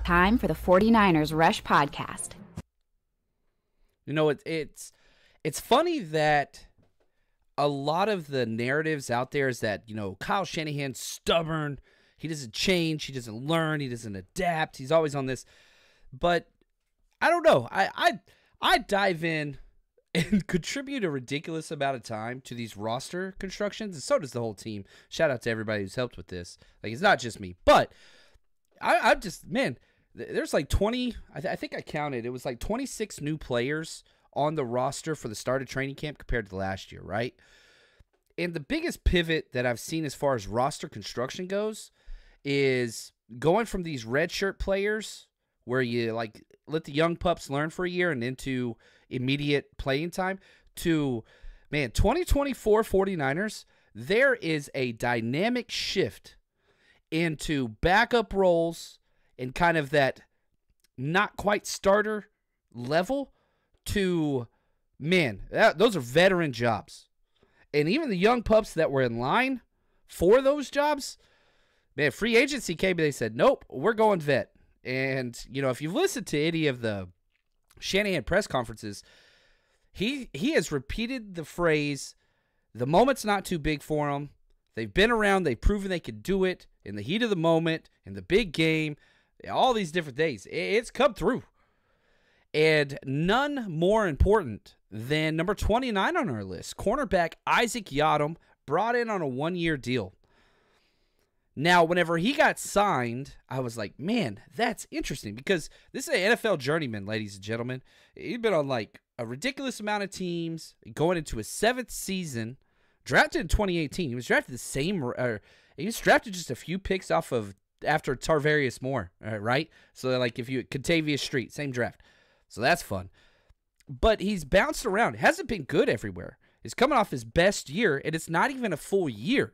Time for the 49ers Rush Podcast. You know, it's funny that a lot of the narratives out there is that, you know, Kyle Shanahan's stubborn. He doesn't change. He doesn't learn. He doesn't adapt. He's always on this. But I don't know. I dive in and contribute a ridiculous amount of time to these roster constructions, and so does the whole team. Shout out to everybody who's helped with this. Like, it's not just me. But I'm just, man, there's like 20, I think I counted, it was like 26 new players on the roster for the start of training camp compared to last year, right? And the biggest pivot that I've seen as far as roster construction goes is going from these redshirt players where you like let the young pups learn for a year and into immediate playing time to, man, 2024 49ers, there is a dynamic shift into backup roles and kind of that not quite starter level to, man, those are veteran jobs. And even the young pups that were in line for those jobs, man, free agency came and they said, nope, we're going vet. And, you know, if you've listened to any of the Shanahan press conferences, he has repeated the phrase, the moment's not too big for them. They've been around. They've proven they could do it in the heat of the moment, in the big game, all these different days. It's come through. And none more important than number 29 on our list, cornerback Isaac Yiadom, brought in on a one-year deal. Now, whenever he got signed, I was like, man, that's interesting because this is an NFL journeyman, ladies and gentlemen. He's been on like a ridiculous amount of teams, going into his 7th season, drafted in 2018. He was drafted he was drafted just a few picks off of after Tarvarius Moore, right? So like if you Contavious Street, same draft. So that's fun. But he's bounced around. Hasn't been good everywhere. He's coming off his best year, and it's not even a full year.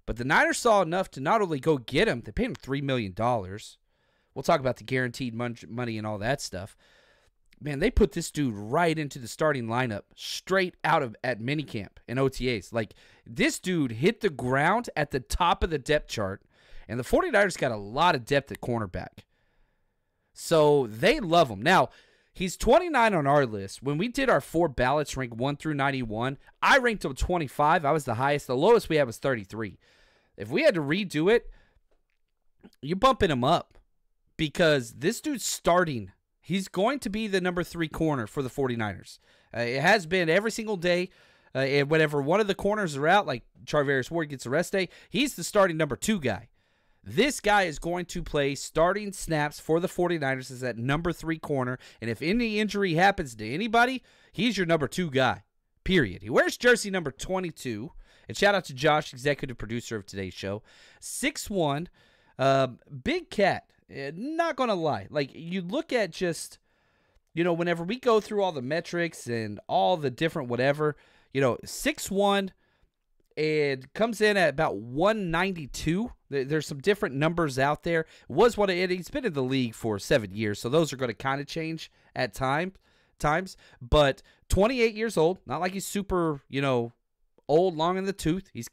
But the Niners saw enough to not only go get him, they paid him $3 million. We'll talk about the guaranteed money and all that stuff. Man, they put this dude right into the starting lineup straight out of at minicamp and OTAs. Like, this dude hit the ground at the top of the depth chart, and the 49ers got a lot of depth at cornerback. So they love him. Now, he's 29 on our list. When we did our 4 ballots ranked 1 through 91, I ranked him 25. I was the highest. The lowest we had was 33. If we had to redo it, you're bumping him up because this dude's starting. He's going to be the number 3 corner for the 49ers. It has been every single day. And whenever one of the corners are out, like Charvarius Ward gets a rest day, he's the starting number 2 guy. This guy is going to play starting snaps for the 49ers as that number 3 corner. And if any injury happens to anybody, he's your number 2 guy, period. He wears jersey number 22. And shout out to Josh, executive producer of today's show. 6'1", big cat. Not going to lie. Like, you look at just, you know, whenever we go through all the metrics and all the different whatever, you know, 6'1", and comes in at about 192. There's some different numbers out there. He's been in the league for 7 years, so those are going to kind of change at times. But 28 years old, not like he's super, you know, old, long in the tooth. He's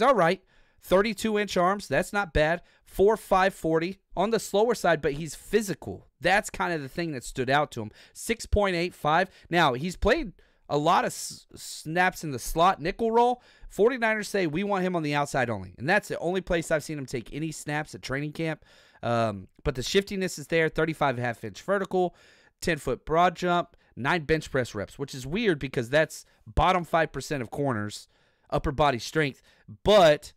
all right. 32-inch arms, that's not bad. 4'5", 40 on the slower side, but he's physical. That's kind of the thing that stood out to him. 6.85. Now, he's played a lot of snaps in the slot nickel role. 49ers say we want him on the outside only, and that's the only place I've seen him take any snaps at training camp. But the shiftiness is there, 35.5-inch vertical, 10-foot broad jump, 9 bench press reps, which is weird because that's bottom 5% of corners, upper body strength. But,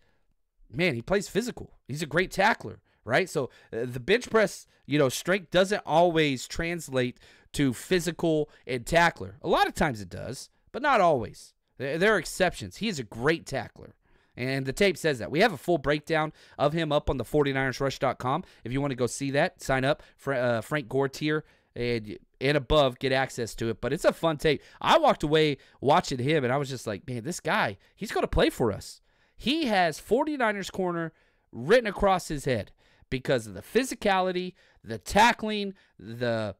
man, he plays physical. He's a great tackler, right? So the bench press, you know, strength doesn't always translate to physical and tackler. A lot of times it does, but not always. There are exceptions. He is a great tackler, and the tape says that. We have a full breakdown of him up on the 49ersrush.com. If you want to go see that, sign up for Frank Gore tier and above, get access to it. But it's a fun tape. I walked away watching him, and I was just like, man, this guy, he's going to play for us. He has 49ers corner written across his head because of the physicality, the tackling, the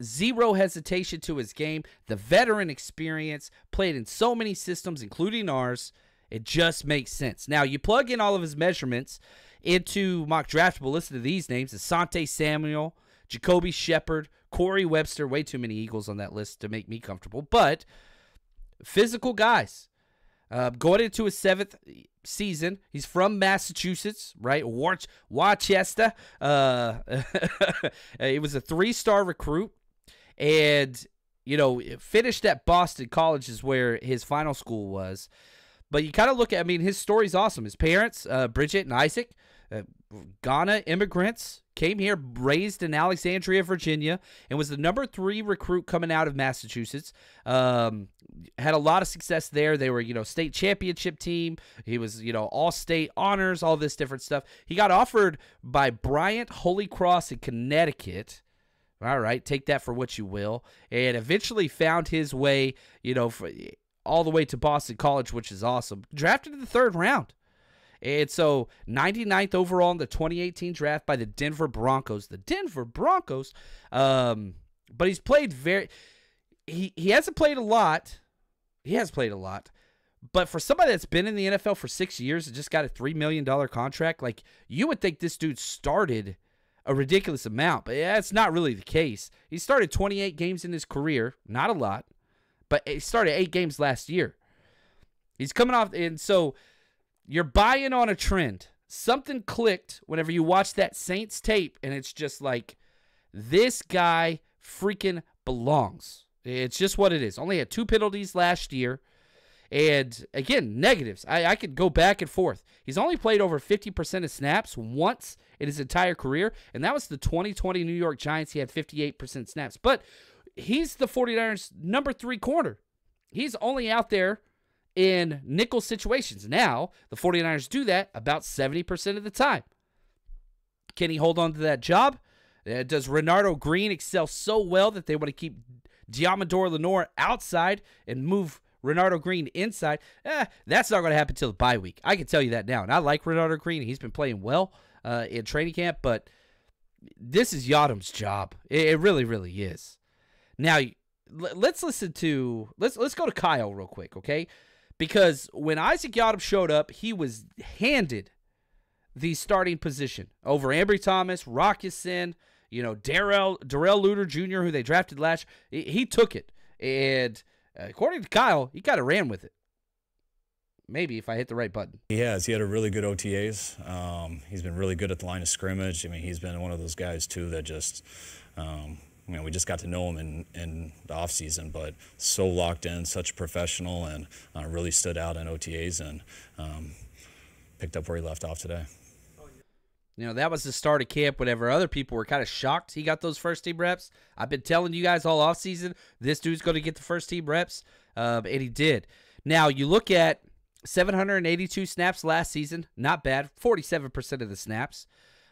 zero hesitation to his game, the veteran experience, played in so many systems, including ours. It just makes sense. Now, you plug in all of his measurements into mock draftable. Listen to these names: Asante Samuel, Jacoby Shepard, Corey Webster. Way too many Eagles on that list to make me comfortable, but physical guys. Going into his 7th season, he's from Massachusetts, right? Worcester. He was a 3-star recruit, and finished at Boston College is where his final school was. But you kind of look at, his story's awesome. His parents, Bridget and Isaac, Ghana immigrants, came here, raised in Alexandria, Virginia, and was the number 3 recruit coming out of Massachusetts. Had a lot of success there. They were, state championship team. He was, all-state honors, all this different stuff. He got offered by Bryant Holy Cross in Connecticut. All right, take that for what you will. And eventually found his way, all the way to Boston College, which is awesome. Drafted in the 3rd round. And so 99th overall in the 2018 draft by the Denver Broncos. But he's played he hasn't played a lot. He has played a lot. But for somebody that's been in the NFL for 6 years and just got a $3 million contract, you would think this dude started a ridiculous amount. But that's not really the case. He started 28 games in his career. Not a lot. But he started 8 games last year. He's coming off, and so you're buying on a trend. Something clicked whenever you watch that Saints tape, and it's just like, this guy freaking belongs. It's just what it is. Only had 2 penalties last year. And, again, negatives. I could go back and forth. He's only played over 50% of snaps once in his entire career, and that was the 2020 New York Giants. He had 58% snaps. But he's the 49ers' number 3 corner. He's only out there in nickel situations. Now, the 49ers do that about 70% of the time. Can he hold on to that job? Does Renardo Green excel so well that they want to keep Diamador Lenore outside and move Renardo Green inside? That's not going to happen until the bye week. I can tell you that now. And I like Renardo Green. He's been playing well in training camp, but this is Yiadom's job. It really, really is. Now, let's go to Kyle real quick, okay? Because when Isaac Yiadom showed up, he was handed the starting position over Ambry Thomas, Rockison, Darrell Luter Jr., who they drafted last year. He took it. And according to Kyle, he kind of ran with it. Maybe if I hit the right button. He has. He had a really good OTAs. He's been really good at the line of scrimmage. He's been one of those guys, too, that just we just got to know him in the offseason, but so locked in, such a professional, and really stood out in OTAs and picked up where he left off today. That was the start of camp whenever other people were kind of shocked he got those first-team reps. I've been telling you guys all offseason, this dude's going to get the first-team reps, and he did. Now, you look at 782 snaps last season, not bad, 47% of the snaps.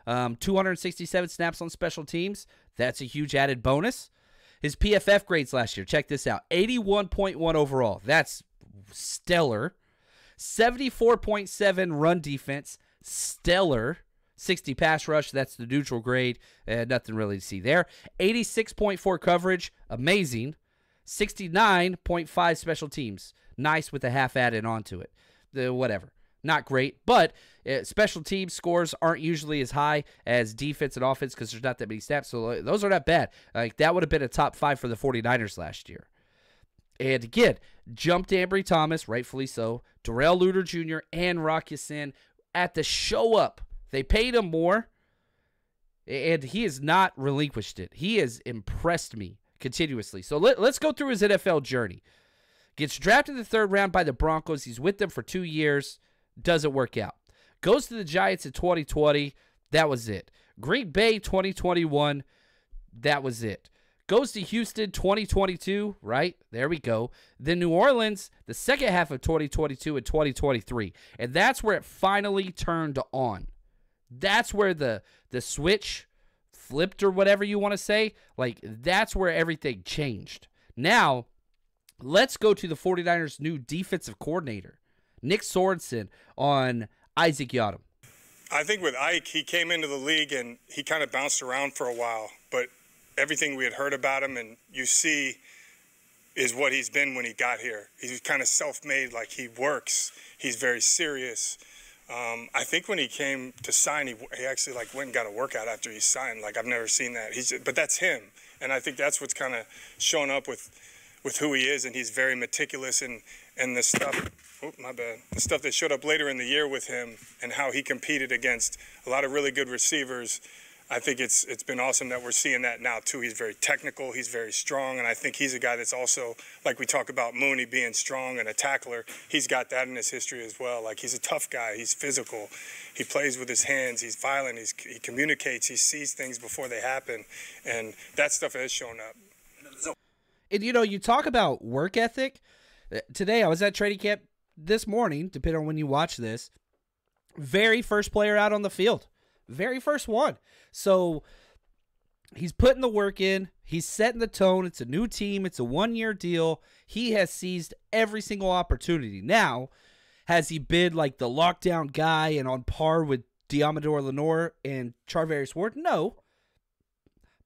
267 snaps on special teams. That's a huge added bonus. His PFF grades last year, check this out, 81.1 overall. That's stellar. 74.7 run defense, stellar. 60 pass rush, that's the neutral grade. Nothing really to see there. 86.4 coverage, amazing. 69.5 special teams, nice with a half added onto it. Whatever. Not great, but special team scores aren't usually as high as defense and offense because there's not that many snaps, so those are not bad. That would have been a top 5 for the 49ers last year. And again, jumped Ambry Thomas, rightfully so, Darrell Luter Jr., and Rockison at the show up. They paid him more, and he has not relinquished it. He has impressed me continuously. So let's go through his NFL journey. Gets drafted in the 3rd round by the Broncos. He's with them for 2 years. Doesn't work out. Goes to the Giants in 2020. That was it. Green Bay 2021. That was it. Goes to Houston 2022. Right? There we go. Then New Orleans the second half of 2022 and 2023. And that's where it finally turned on. That's where the switch flipped or whatever you want to say. That's where everything changed. Now, let's go to the 49ers' new defensive coordinator, Nick Sorensen, on Isaac Yiadom. I think with Ike, he came into the league and he kind of bounced around for a while. But everything we had heard about him and you see is what he's been when he got here. He's kind of self-made, he works. He's very serious. I think when he came to sign, he actually like went and got a workout after he signed. Like I've never seen that. But that's him, and I think that's what's kind of shown up with who he is, and he's very meticulous and the stuff. Oh, my bad. The stuff that showed up later in the year with him and how he competed against a lot of really good receivers. I think it's been awesome that we're seeing that now too. He's very technical, he's very strong, and I think he's a guy that's also, like we talk about Mooney being strong and a tackler, he's got that in his history as well. Like he's a tough guy, he's physical, he plays with his hands, he's violent, he communicates, he sees things before they happen, and that stuff has shown up. And you talk about work ethic. Today I was at training camp this morning, depending on when you watch this, very first player out on the field. Very first one. So he's putting the work in. He's setting the tone. It's a new team. It's a one-year deal. He has seized every single opportunity. Now, has he been like the lockdown guy and on par with Diamador Lenore and Charvarius Ward? No.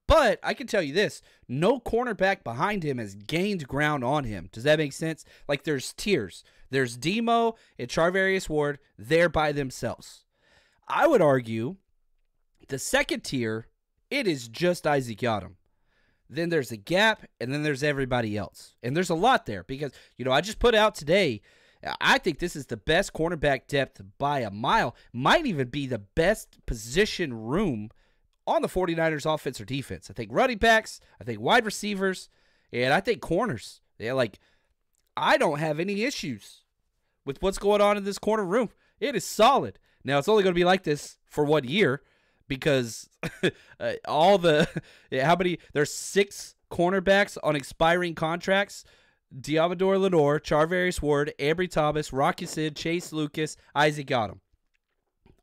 But I can tell you this. No cornerback behind him has gained ground on him. Does that make sense? Like there's tiers. There's Demo and Charvarius Ward. They're by themselves. I would argue the second tier, it is just Isaac Yiadom. Then there's a gap, and then there's everybody else. And there's a lot there because, I just put out today, I think this is the best cornerback depth by a mile. Might even be the best position room on the 49ers offense or defense. I think running backs, I think wide receivers, and I think corners. I don't have any issues with what's going on in this corner room. It is solid. Now, it's only going to be like this for 1 year because there's 6 cornerbacks on expiring contracts. Diamador Lenore, Charvarius Ward, Ambry Thomas, Rocky Sid, Chase Lucas, Isaac Yiadom.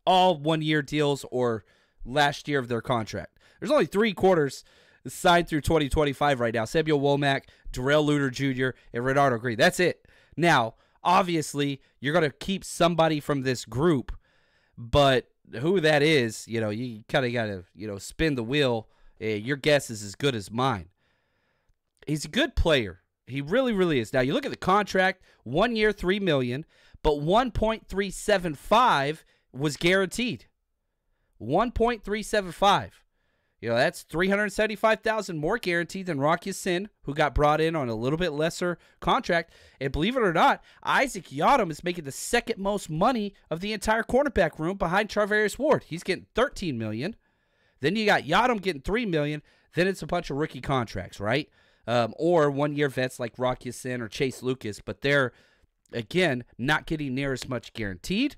All 1-year deals or last year of their contract. There's only 3 quarters signed through 2025 right now. Samuel Womack, Darrell Luter Jr., and Renardo Green. That's it. Now, obviously, you're going to keep somebody from this group, but who that is, you kind of got to, spin the wheel. Your guess is as good as mine. He's a good player. He really, really is. Now, you look at the contract, 1 year, $3 million, but 1.375 was guaranteed. 1.375. That's $375,000 more guaranteed than Rocky Sin, who got brought in on a little bit lesser contract. And believe it or not, Isaac Yiadom is making the second most money of the entire cornerback room behind Charvarius Ward. He's getting $13 million. Then you got Yiadom getting $3 million. Then it's a bunch of rookie contracts, right? Or 1-year vets like Rocky Sin or Chase Lucas, but they're, again, not getting near as much guaranteed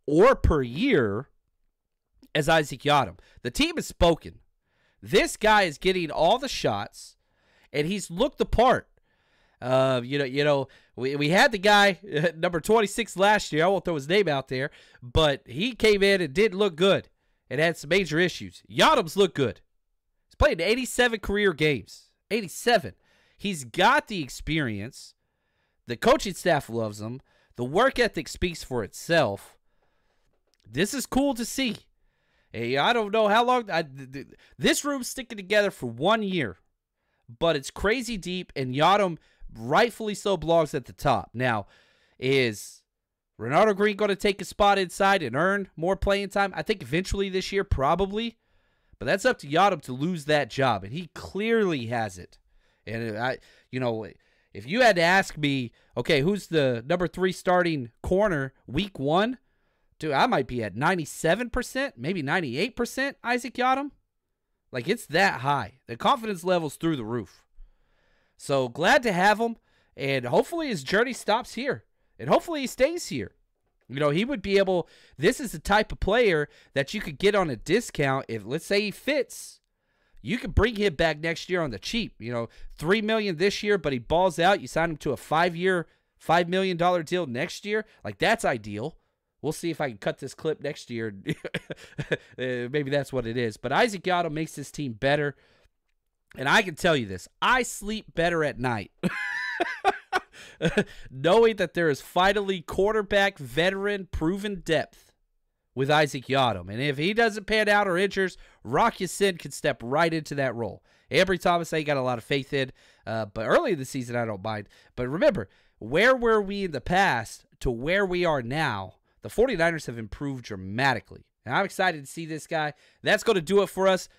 or per year as Isaac Yiadom. The team has spoken. This guy is getting all the shots, and he's looked the part. We had the guy, number 26 last year. I won't throw his name out there, but he came in and didn't look good and had some major issues. Yiadom's looked good. He's played 87 career games. 87. He's got the experience. The coaching staff loves him. The work ethic speaks for itself. This is cool to see. Hey, I don't know how long. This room's sticking together for 1 year, but it's crazy deep, and Yiadom rightfully so belongs at the top. Now, is Renardo Green going to take a spot inside and earn more playing time? I think eventually this year, probably, but that's up to Yiadom to lose that job, and he clearly has it. And if you had to ask me, okay, who's the number 3 starting corner week 1? Dude, I might be at 97%, maybe 98% Isaac Yiadom. Like, it's that high. The confidence level's through the roof. So, glad to have him, and hopefully his journey stops here, and hopefully he stays here. He would be able – this is the type of player that you could get on a discount if, let's say, he fits. You could bring him back next year on the cheap. $3 million this year, but he balls out. You sign him to a 5-year, $5 million deal next year. Like, that's ideal. We'll see if I can cut this clip next year. Maybe that's what it is. But Isaac Yiadom makes this team better. And I can tell you this. I sleep better at night. Knowing that there is finally quarterback, veteran, proven depth with Isaac Yiadom. And if he doesn't pan out or injures, Rocky Sin can step right into that role. Ambry Thomas, I got a lot of faith in. But early in the season, I don't mind. But remember, where were we in the past to where we are now? the 49ers have improved dramatically. And I'm excited to see this guy. That's going to do it for us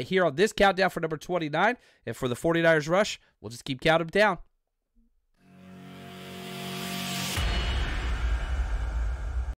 here on this countdown for number 29. And for the 49ers Rush, we'll just keep counting them down.